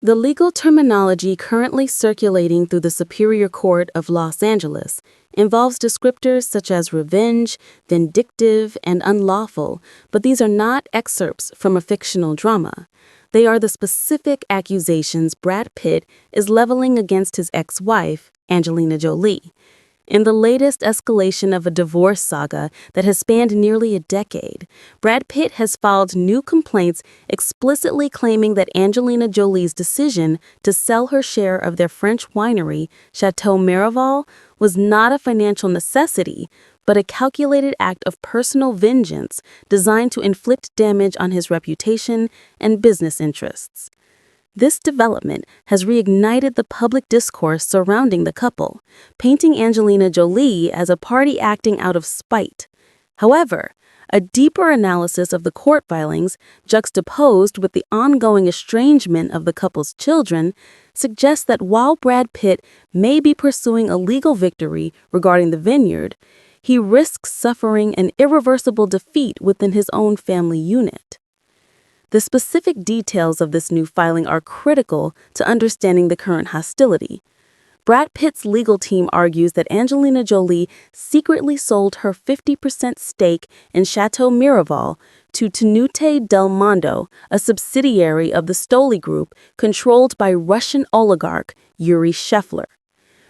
The legal terminology currently circulating through the Superior Court of Los Angeles involves descriptors such as revenge, vindictive, and unlawful, but these are not excerpts from a fictional drama. They are the specific accusations Brad Pitt is leveling against his ex-wife, Angelina Jolie. In the latest escalation of a divorce saga that has spanned nearly a decade, Brad Pitt has filed new complaints explicitly claiming that Angelina Jolie's decision to sell her share of their French winery, Chateau Miraval, was not a financial necessity, but a calculated act of personal vengeance designed to inflict damage on his reputation and business interests. This development has reignited the public discourse surrounding the couple, painting Angelina Jolie as a party acting out of spite. However, a deeper analysis of the court filings, juxtaposed with the ongoing estrangement of the couple's children, suggests that while Brad Pitt may be pursuing a legal victory regarding the vineyard, he risks suffering an irreversible defeat within his own family unit. The specific details of this new filing are critical to understanding the current hostility. Brad Pitt's legal team argues that Angelina Jolie secretly sold her 50% stake in Chateau Miraval to Tenute del Mondo, a subsidiary of the Stoli Group controlled by Russian oligarch Yuri Shefler.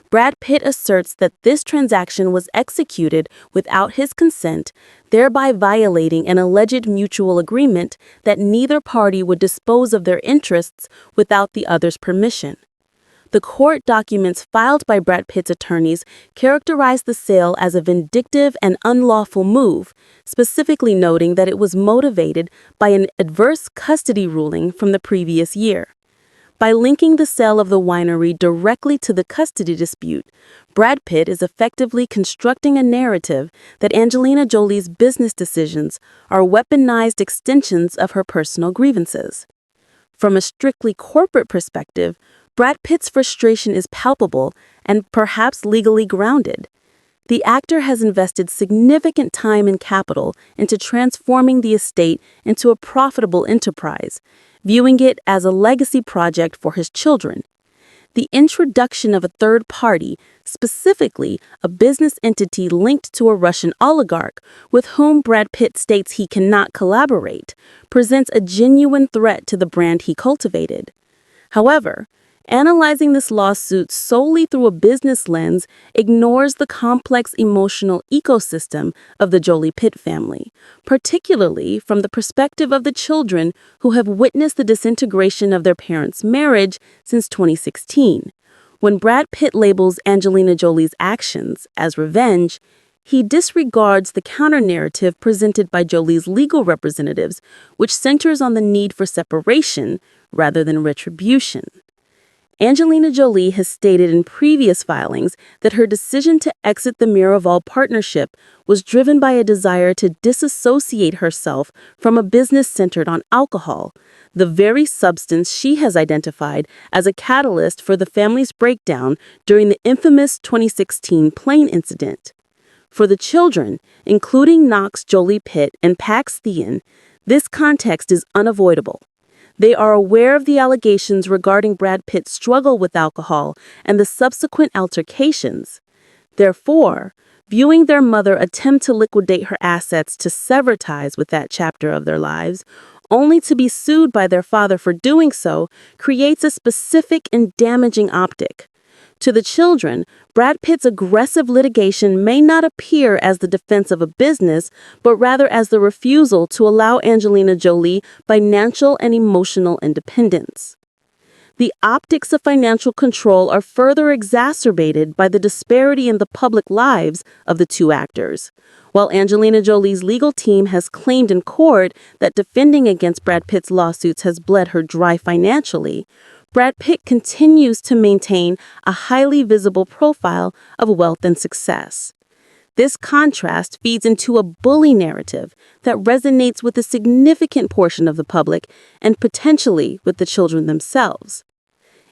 Brad Pitt asserts that this transaction was executed without his consent, thereby violating an alleged mutual agreement that neither party would dispose of their interests without the other's permission. The court documents filed by Brad Pitt's attorneys characterize the sale as a vindictive and unlawful move, specifically noting that it was motivated by an adverse custody ruling from the previous year. By linking the sale of the winery directly to the custody dispute, Brad Pitt is effectively constructing a narrative that Angelina Jolie's business decisions are weaponized extensions of her personal grievances. From a strictly corporate perspective, Brad Pitt's frustration is palpable and perhaps legally grounded. The actor has invested significant time and capital into transforming the estate into a profitable enterprise, viewing it as a legacy project for his children. The introduction of a third party, specifically a business entity linked to a Russian oligarch with whom Brad Pitt states he cannot collaborate, presents a genuine threat to the brand he cultivated. However, analyzing this lawsuit solely through a business lens ignores the complex emotional ecosystem of the Jolie Pitt family, particularly from the perspective of the children who have witnessed the disintegration of their parents' marriage since 2016. When Brad Pitt labels Angelina Jolie's actions as revenge, he disregards the counter-narrative presented by Jolie's legal representatives, which centers on the need for separation rather than retribution. Angelina Jolie has stated in previous filings that her decision to exit the Miraval partnership was driven by a desire to disassociate herself from a business centered on alcohol, the very substance she has identified as a catalyst for the family's breakdown during the infamous 2016 plane incident. For the children, including Knox Jolie Pitt and Pax Theon, this context is unavoidable. They are aware of the allegations regarding Brad Pitt's struggle with alcohol and the subsequent altercations. Therefore, viewing their mother attempt to liquidate her assets to sever ties with that chapter of their lives, only to be sued by their father for doing so, creates a specific and damaging optic. To the children, Brad Pitt's aggressive litigation may not appear as the defense of a business, but rather as the refusal to allow Angelina Jolie financial and emotional independence. The optics of financial control are further exacerbated by the disparity in the public lives of the two actors. While Angelina Jolie's legal team has claimed in court that defending against Brad Pitt's lawsuits has bled her dry financially, Brad Pitt continues to maintain a highly visible profile of wealth and success. This contrast feeds into a bully narrative that resonates with a significant portion of the public and potentially with the children themselves.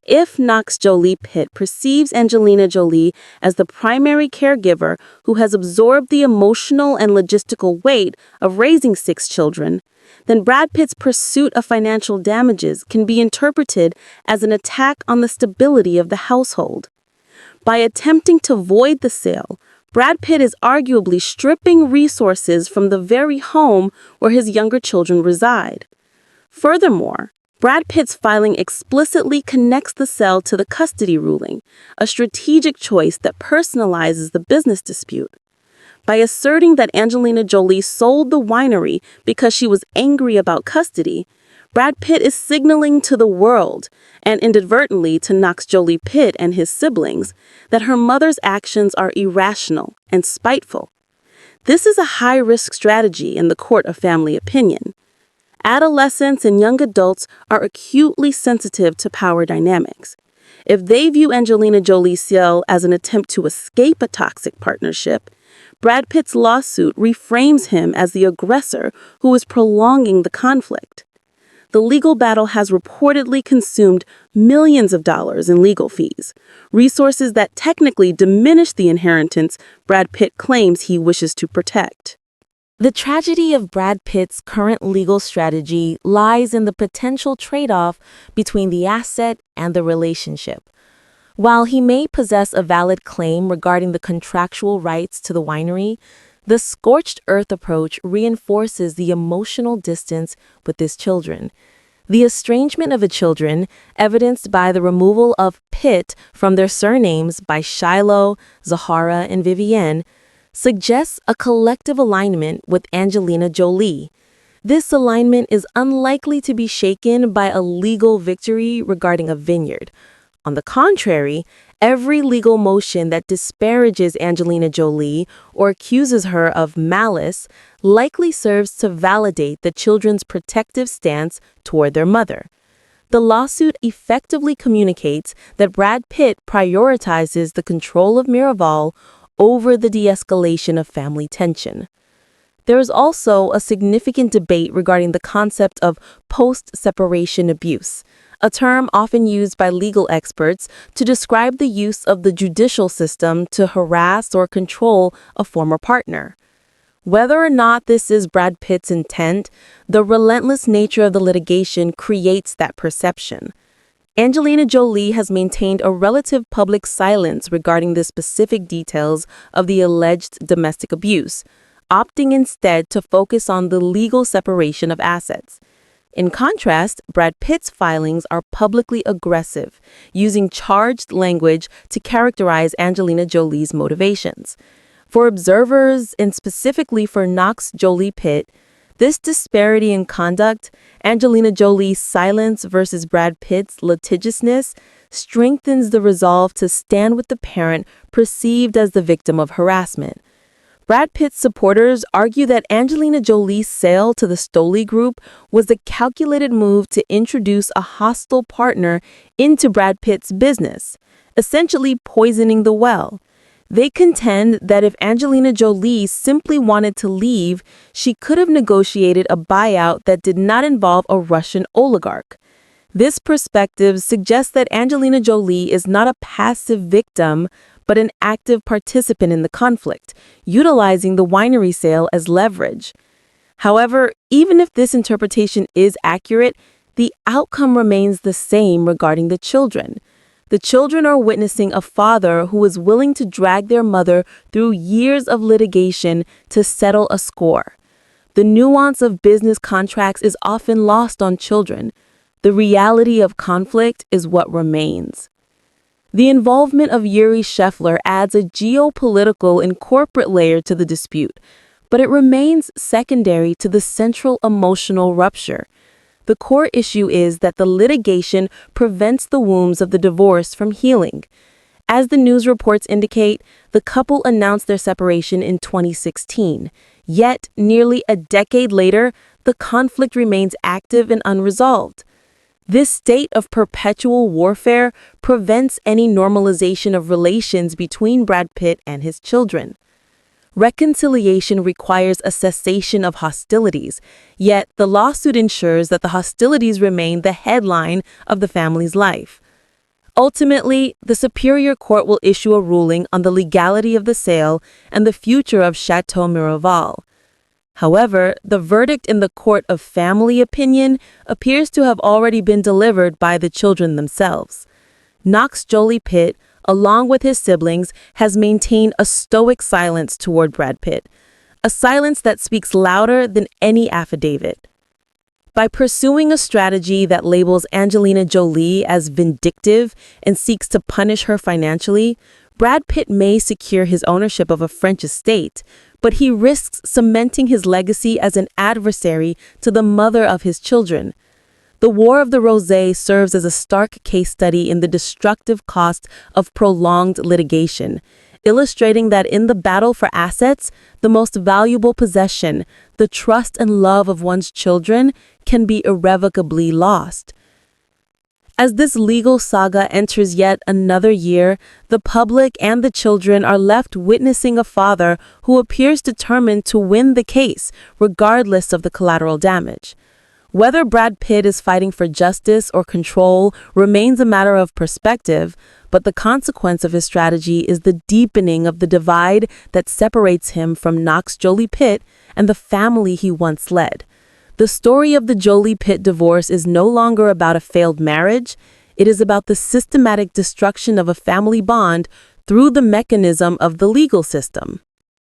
If Knox Jolie Pitt perceives Angelina Jolie as the primary caregiver who has absorbed the emotional and logistical weight of raising 6 children, then Brad Pitt's pursuit of financial damages can be interpreted as an attack on the stability of the household. By attempting to void the sale, Brad Pitt is arguably stripping resources from the very home where his younger children reside. Furthermore, Brad Pitt's filing explicitly connects the sale to the custody ruling, a strategic choice that personalizes the business dispute. By asserting that Angelina Jolie sold the winery because she was angry about custody, Brad Pitt is signaling to the world, and inadvertently to Knox Jolie Pitt and his siblings, that her mother's actions are irrational and spiteful. This is a high-risk strategy in the court of family opinion. Adolescents and young adults are acutely sensitive to power dynamics. If they view Angelina Jolie's sale as an attempt to escape a toxic partnership, Brad Pitt's lawsuit reframes him as the aggressor who is prolonging the conflict. The legal battle has reportedly consumed millions of dollars in legal fees, resources that technically diminish the inheritance Brad Pitt claims he wishes to protect. The tragedy of Brad Pitt's current legal strategy lies in the potential trade-off between the asset and the relationship. While he may possess a valid claim regarding the contractual rights to the winery, the scorched earth approach reinforces the emotional distance with his children. The estrangement of the children, evidenced by the removal of Pitt from their surnames by Shiloh, Zahara, and Vivienne, suggests a collective alignment with Angelina Jolie. This alignment is unlikely to be shaken by a legal victory regarding a vineyard. On the contrary, every legal motion that disparages Angelina Jolie or accuses her of malice likely serves to validate the children's protective stance toward their mother. The lawsuit effectively communicates that Brad Pitt prioritizes the control of Miraval over the de-escalation of family tension. There is also a significant debate regarding the concept of post-separation abuse, a term often used by legal experts to describe the use of the judicial system to harass or control a former partner. Whether or not this is Brad Pitt's intent, the relentless nature of the litigation creates that perception. Angelina Jolie has maintained a relative public silence regarding the specific details of the alleged domestic abuse, opting instead to focus on the legal separation of assets. In contrast, Brad Pitt's filings are publicly aggressive, using charged language to characterize Angelina Jolie's motivations. For observers, and specifically for Knox Jolie Pitt, this disparity in conduct, Angelina Jolie's silence versus Brad Pitt's litigiousness, strengthens the resolve to stand with the parent perceived as the victim of harassment. Brad Pitt's supporters argue that Angelina Jolie's sale to the Stoli Group was a calculated move to introduce a hostile partner into Brad Pitt's business, essentially poisoning the well. They contend that if Angelina Jolie simply wanted to leave, she could have negotiated a buyout that did not involve a Russian oligarch. This perspective suggests that Angelina Jolie is not a passive victim, but an active participant in the conflict, utilizing the winery sale as leverage. However, even if this interpretation is accurate, the outcome remains the same regarding the children. The children are witnessing a father who is willing to drag their mother through years of litigation to settle a score. The nuance of business contracts is often lost on children. The reality of conflict is what remains. The involvement of Yuri Scheffler adds a geopolitical and corporate layer to the dispute, but it remains secondary to the central emotional rupture. The core issue is that the litigation prevents the wounds of the divorce from healing. As the news reports indicate, the couple announced their separation in 2016. Yet, nearly a decade later, the conflict remains active and unresolved. This state of perpetual warfare prevents any normalization of relations between Brad Pitt and his children. Reconciliation requires a cessation of hostilities, yet the lawsuit ensures that the hostilities remain the headline of the family's life. Ultimately, the Superior Court will issue a ruling on the legality of the sale and the future of Chateau Miraval. However, the verdict in the Court of Family Opinion appears to have already been delivered by the children themselves. Knox Jolie Pitt, along with his siblings, has maintained a stoic silence toward Brad Pitt, a silence that speaks louder than any affidavit. By pursuing a strategy that labels Angelina Jolie as vindictive and seeks to punish her financially, Brad Pitt may secure his ownership of a French estate, but he risks cementing his legacy as an adversary to the mother of his children. The War of the Rosé serves as a stark case study in the destructive cost of prolonged litigation, illustrating that in the battle for assets, the most valuable possession, the trust and love of one's children, can be irrevocably lost. As this legal saga enters yet another year, the public and the children are left witnessing a father who appears determined to win the case, regardless of the collateral damage. Whether Brad Pitt is fighting for justice or control remains a matter of perspective, but the consequence of his strategy is the deepening of the divide that separates him from Knox Jolie Pitt and the family he once led. The story of the Jolie-Pitt divorce is no longer about a failed marriage. It is about the systematic destruction of a family bond through the mechanism of the legal system.